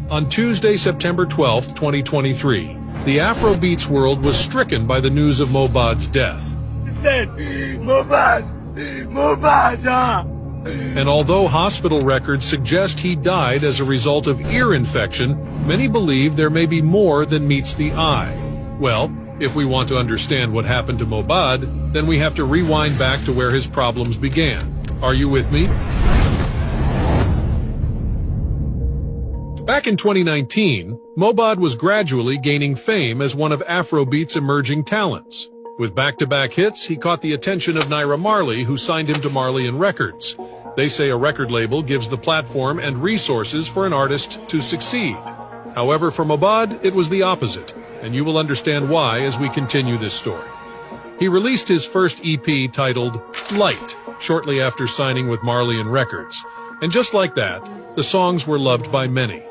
On Tuesday, September 12, 2023, the Afrobeats world was stricken by the news of Mohbad's death. Mohbad! And although hospital records suggest he died as a result of ear infection, many believe there may be more than meets the eye. Well, if we want to understand what happened to Mohbad, then we have to rewind back to where his problems began. Are you with me? Back in 2019, Mohbad was gradually gaining fame as one of Afrobeat's emerging talents. With back-to-back hits, he caught the attention of Naira Marley, who signed him to Marley & Records. They say a record label gives the platform and resources for an artist to succeed. However, for Mohbad, it was the opposite, and you will understand why as we continue this story. He released his first EP titled Light shortly after signing with Marley & Records, and just like that, the songs were loved by many.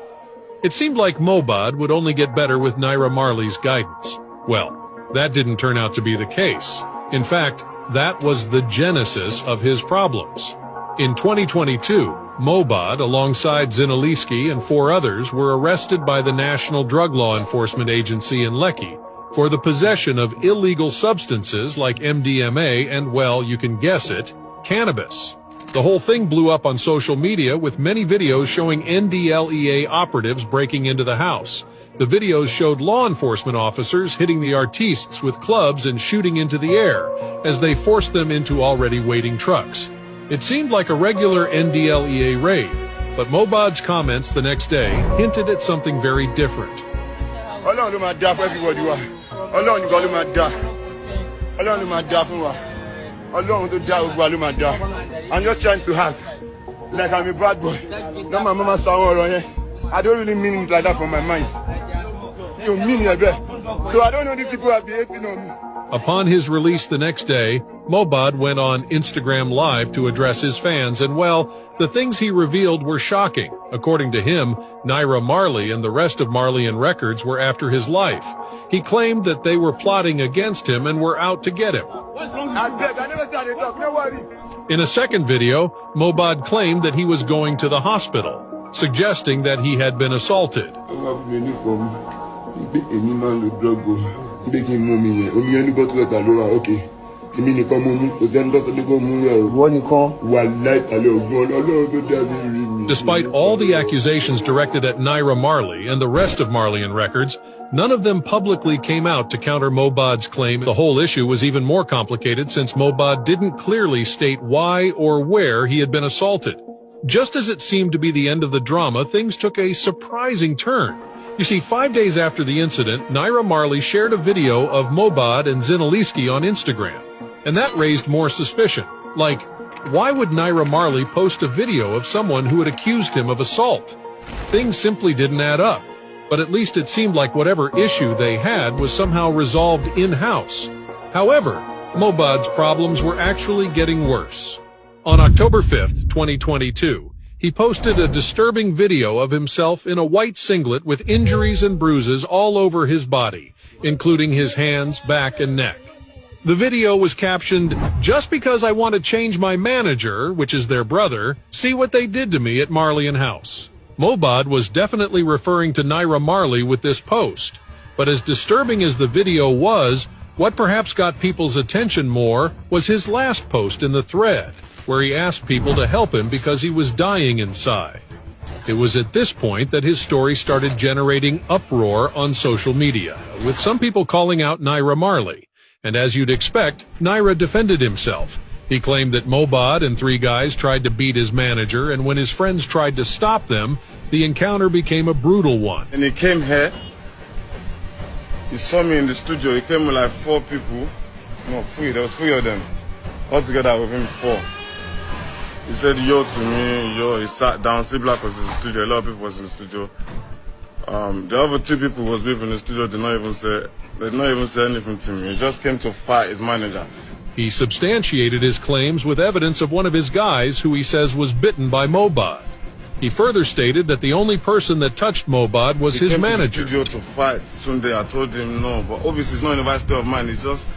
It seemed like Mohbad would only get better with Naira Marley's guidance. Well, that didn't turn out to be the case. In fact, that was the genesis of his problems. In 2022, Mohbad, alongside Zinaliski and 4 others, were arrested by the National Drug Law Enforcement Agency in Lekki for the possession of illegal substances like MDMA and, well, you can guess it, cannabis. The whole thing blew up on social media with many videos showing NDLEA operatives breaking into the house. The videos showed law enforcement officers hitting the artistes with clubs and shooting into the air as they forced them into already waiting trucks. It seemed like a regular NDLEA raid, but Mohbad's comments the next day hinted at something very different. I'm just trying to act like I'm a bad boy. Now my mama saw I don't really mean it like that from my mind. You mean it, so I don't know these people have been hating on me. Upon his release the next day, Mohbad went on Instagram Live to address his fans, and well, the things he revealed were shocking. According to him, Naira Marley and the rest of Marley & Records were after his life. He claimed that they were plotting against him and were out to get him. In a second video, Mohbad claimed that he was going to the hospital, suggesting that he had been assaulted. Despite all the accusations directed at Naira Marley and the rest of Marley & Records, none of them publicly came out to counter Mohbad's claim. The whole issue was even more complicated since Mohbad didn't clearly state why or where he had been assaulted. Just as it seemed to be the end of the drama, things took a surprising turn. You see, 5 days after the incident, Naira Marley shared a video of Mohbad and Zinaliski on Instagram. And that raised more suspicion. Like, why would Naira Marley post a video of someone who had accused him of assault? Things simply didn't add up. But at least it seemed like whatever issue they had was somehow resolved in-house. However, Mohbad's problems were actually getting worse. On October 5th, 2022, he posted a disturbing video of himself in a white singlet with injuries and bruises all over his body, including his hands, back, and neck. The video was captioned, "Just because I want to change my manager, which is their brother, see what they did to me at Marley & House." Mohbad was definitely referring to Naira Marley with this post. But as disturbing as the video was, what perhaps got people's attention more was his last post in the thread, where he asked people to help him because he was dying inside. It was at this point that his story started generating uproar on social media, with some people calling out Naira Marley. And as you'd expect, Naira defended himself. He claimed that Mohbad and 3 guys tried to beat his manager, and when his friends tried to stop them, the encounter became a brutal one. And he came here, he saw me in the studio, he came with like 4 people, no, 3, there was 3 of them, all together with him 4. He said yo to me, yo, he sat down, C-Black was in the studio, a lot of people was in the studio. The other 2 people was with in the studio, did not even say anything to me. He just came to fight his manager. He substantiated his claims with evidence of one of his guys who he says was bitten by Mohbad. He further stated that the only person that touched Mohbad was his manager. He came to the studio to fight Sunday. I told him no, but obviously it's not in the right state of mind. It's just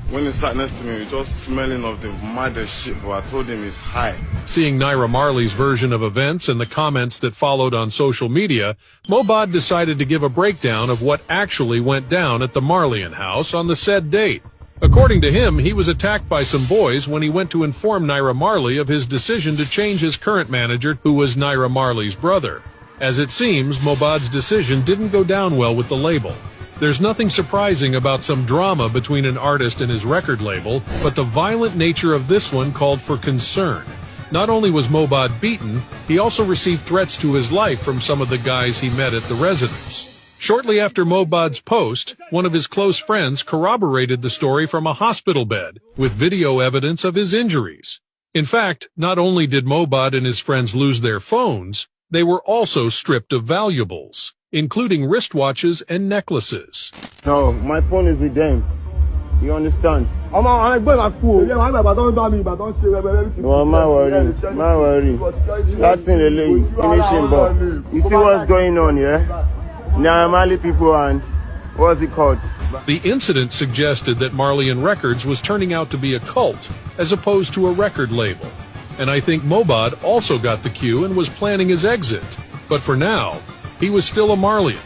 When he sat next to me, he was just smelling of the maddest shit, but I told him he's high. Seeing Naira Marley's version of events and the comments that followed on social media, Mohbad decided to give a breakdown of what actually went down at the Marleyan house on the said date. According to him, he was attacked by some boys when he went to inform Naira Marley of his decision to change his current manager, who was Naira Marley's brother. As it seems, Mohbad's decision didn't go down well with the label. There's nothing surprising about some drama between an artist and his record label, but the violent nature of this one called for concern. Not only was Mohbad beaten, he also received threats to his life from some of the guys he met at the residence. Shortly after Mohbad's post, one of his close friends corroborated the story from a hospital bed, with video evidence of his injuries. In fact, not only did Mohbad and his friends lose their phones, they were also stripped of valuables, including wristwatches and necklaces. No, my phone is with them. You understand? No, my worry. Starting the late, finishing ball. You see what's going on, yeah? Naira Marley people and what's it called? The incident suggested that Marleyan Records was turning out to be a cult as opposed to a record label. And I think Mohbad also got the cue and was planning his exit. But for now, he was still a Marleyan.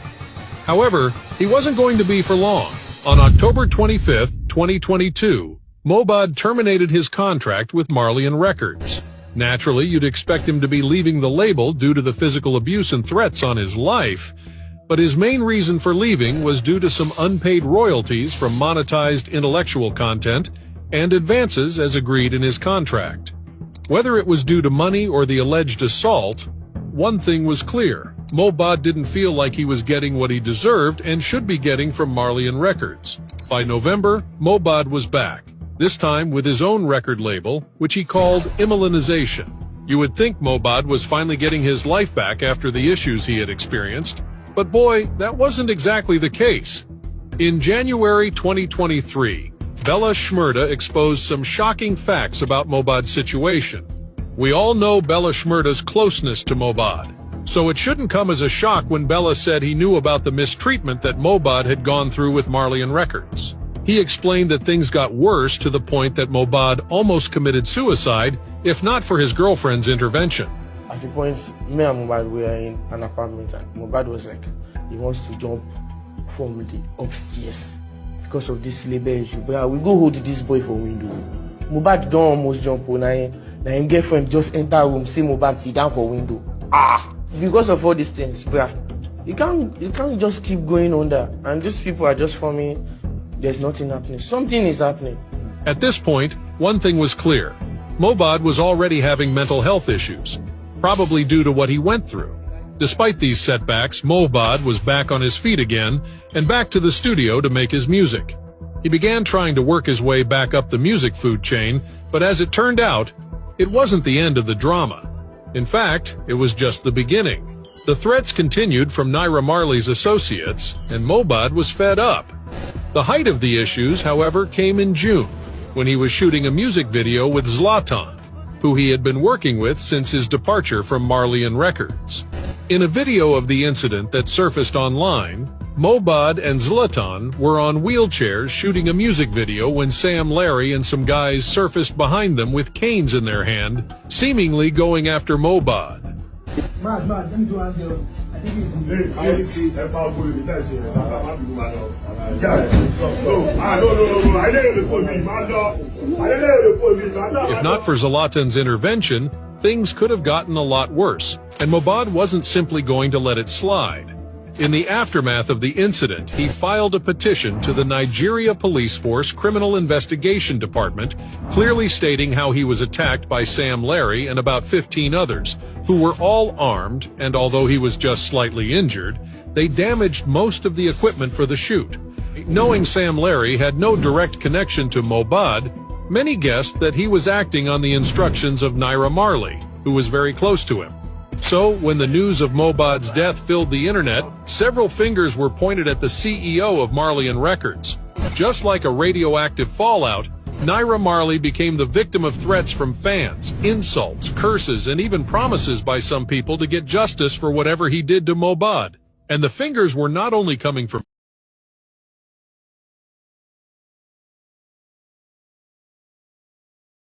However, he wasn't going to be for long. On October 25th, 2022, Mohbad terminated his contract with Marleyan Records. Naturally, you'd expect him to be leaving the label due to the physical abuse and threats on his life, but his main reason for leaving was due to some unpaid royalties from monetized intellectual content and advances as agreed in his contract. Whether it was due to money or the alleged assault, one thing was clear. Mohbad didn't feel like he was getting what he deserved and should be getting from Marleyan Records. By November, Mohbad was back, this time with his own record label, which he called Immolinization. You would think Mohbad was finally getting his life back after the issues he had experienced, but boy, that wasn't exactly the case. In January 2023, Bella Shmurda exposed some shocking facts about Mohbad's situation. We all know Bella Shmurda's closeness to Mohbad, so it shouldn't come as a shock when Bella said he knew about the mistreatment that Mohbad had gone through with Marleyan Records. He explained that things got worse to the point that Mohbad almost committed suicide, if not for his girlfriend's intervention. At the point, me and Mohbad were in an apartment, and Mohbad was like, he wants to jump from the upstairs because of this labor issue. But we go hold this boy for window. Mohbad don't almost jump on him girlfriend just enter room, see Mohbad sit down for window. Because of all these things, bro, you can't just keep going on that. And these people are just forming, there's nothing happening. Something is happening. At this point, one thing was clear. Mohbad was already having mental health issues, probably due to what he went through. Despite these setbacks, Mohbad was back on his feet again and back to the studio to make his music. He began trying to work his way back up the music food chain, but as it turned out, it wasn't the end of the drama. In fact, it was just the beginning. The threats continued from Naira Marley's associates, and Mohbad was fed up. The height of the issues, however, came in June, when he was shooting a music video with Zlatan, who he had been working with since his departure from Marleyan Records. In a video of the incident that surfaced online, Mohbad and Zlatan were on wheelchairs shooting a music video when Sam Larry and some guys surfaced behind them with canes in their hand, seemingly going after Mohbad. If not for Zlatan's intervention, things could have gotten a lot worse, and Mohbad wasn't simply going to let it slide. In the aftermath of the incident, he filed a petition to the Nigeria Police Force Criminal Investigation Department, clearly stating how he was attacked by Sam Larry and about 15 others, who were all armed, and although he was just slightly injured, they damaged most of the equipment for the shoot. Knowing Sam Larry had no direct connection to Mohbad, many guessed that he was acting on the instructions of Naira Marley, who was very close to him. So, when the news of Mohbad's death filled the internet, several fingers were pointed at the CEO of Marleyan Records. Just like a radioactive fallout, Naira Marley became the victim of threats from fans, insults, curses, and even promises by some people to get justice for whatever he did to Mohbad. And the fingers were not only coming from